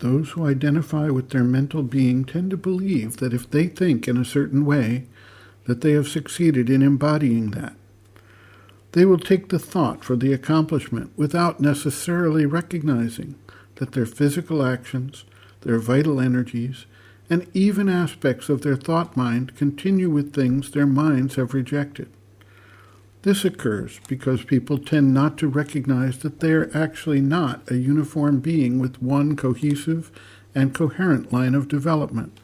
Those who identify with their mental being tend to believe that if they think in a certain way, that they have succeeded in embodying that. They will take the thought for the accomplishment without necessarily recognizing that their physical actions, their vital energies, and even aspects of their thought mind continue with things their minds have rejected. This occurs because people tend not to recognize that they are actually not a uniform being with one cohesive and coherent line of development,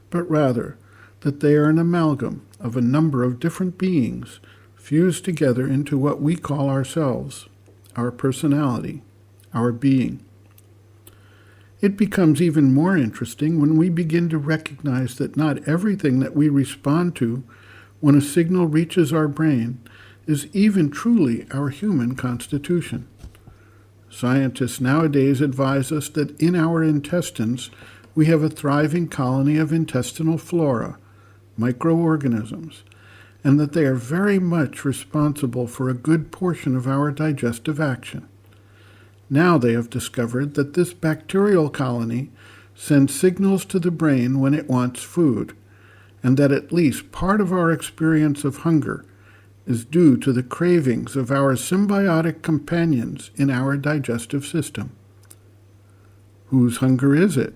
but rather that they are an amalgam of a number of different beings fused together into what we call ourselves, our personality, our being. It becomes even more interesting when we begin to recognize that not everything that we respond to when a signal reaches our brain is even truly our human constitution. Scientists nowadays advise us that in our intestines we have a thriving colony of intestinal flora, microorganisms, and that they are very much responsible for a good portion of our digestive action. Now they have discovered that this bacterial colony sends signals to the brain when it wants food, and that at least part of our experience of hunger is due to the cravings of our symbiotic companions in our digestive system. Whose hunger is it,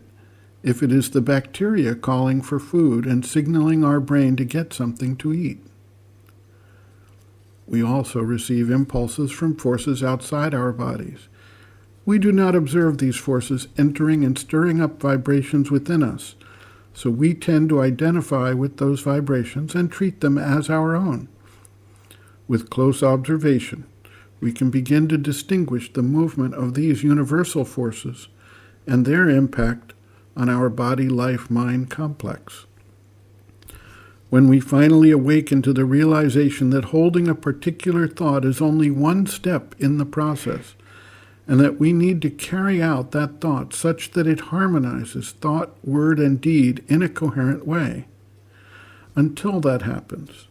if it is the bacteria calling for food and signaling our brain to get something to eat? We also receive impulses from forces outside our bodies. We do not observe these forces entering and stirring up vibrations within us, so we tend to identify with those vibrations and treat them as our own. With close observation, we can begin to distinguish the movement of these universal forces and their impact on our body-life-mind complex. When we finally awaken to the realization that holding a particular thought is only one step in the process, and that we need to carry out that thought such that it harmonizes thought, word, and deed in a coherent way. Until that happens,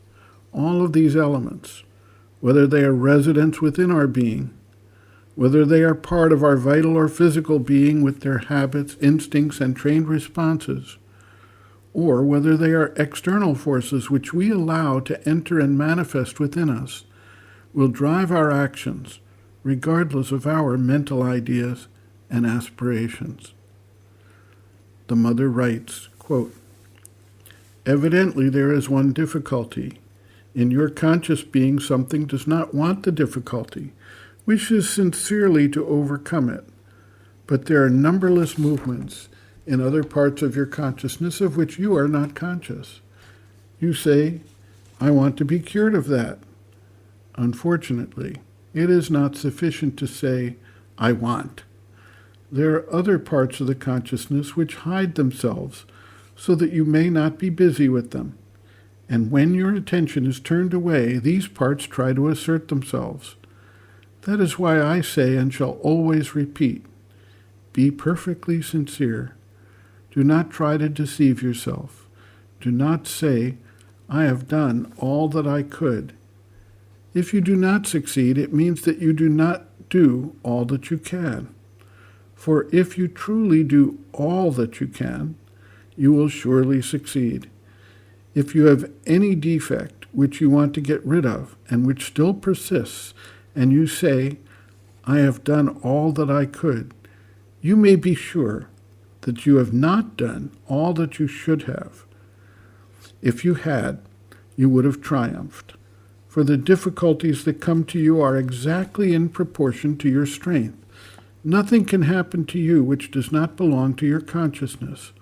all of these elements, whether they are residents within our being, whether they are part of our vital or physical being with their habits, instincts, and trained responses, or whether they are external forces which we allow to enter and manifest within us, will drive our actions regardless of our mental ideas and aspirations. The mother writes, quote, "Evidently there is one difficulty. In your conscious being, something does not want the difficulty, wishes sincerely to overcome it. But there are numberless movements in other parts of your consciousness of which you are not conscious. You say, 'I want to be cured of that.' Unfortunately, it is not sufficient to say, 'I want.' There are other parts of the consciousness which hide themselves so that you may not be busy with them. And when your attention is turned away, these parts try to assert themselves. That is why I say and shall always repeat, be perfectly sincere. Do not try to deceive yourself. Do not say, 'I have done all that I could.' If you do not succeed, it means that you do not do all that you can. For if you truly do all that you can, you will surely succeed. If you have any defect which you want to get rid of and which still persists, and you say, 'I have done all that I could,' you may be sure that you have not done all that you should have. If you had, you would have triumphed. For the difficulties that come to you are exactly in proportion to your strength. Nothing can happen to you which does not belong to your consciousness.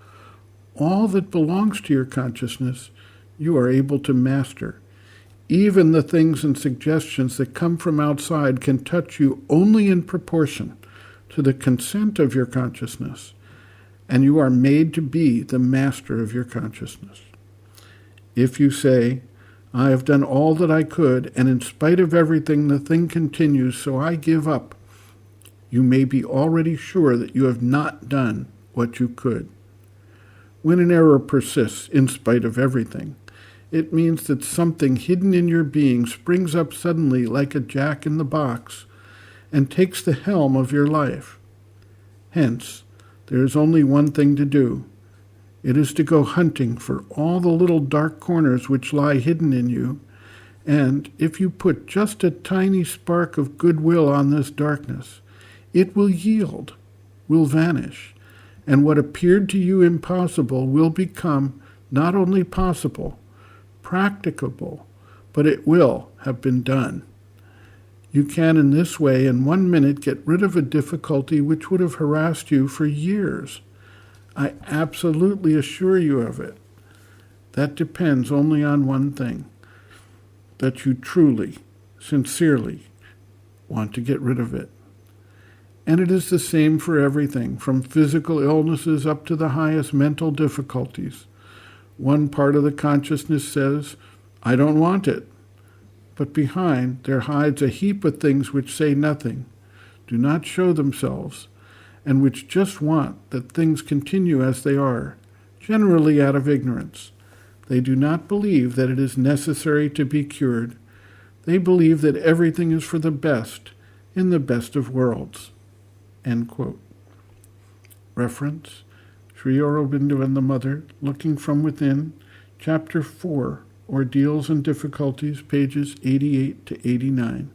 All that belongs to your consciousness you are able to master. Even the things and suggestions that come from outside can touch you only in proportion to the consent of your consciousness, and you are made to be the master of your consciousness. If you say, 'I have done all that I could, and in spite of everything the thing continues, so I give up,' you may be already sure that you have not done what you could. When an error persists in spite of everything, it means that something hidden in your being springs up suddenly like a jack in the box and takes the helm of your life. Hence, There is only one thing to do. It is to go hunting for all the little dark corners which lie hidden in you, and if you put just a tiny spark of goodwill on this darkness, it will yield, will vanish, and what appeared to you impossible will become not only possible, practicable, but it will have been done. You can in this way in 1 minute get rid of a difficulty which would have harassed you for years. I absolutely assure you of it. That depends only on one thing, that you truly, sincerely want to get rid of it. And it is the same for everything, from physical illnesses up to the highest mental difficulties. One part of the consciousness says, I don't want it. But behind there hides a heap of things which say nothing, do not show themselves, and which just want that things continue as they are, generally out of ignorance. They do not believe that it is necessary to be cured. They believe that everything is for the best, in the best of worlds. End quote. Reference, Sri Aurobindo and the Mother, Looking from Within, Chapter 4, Ordeals and Difficulties, pages 88 to 89.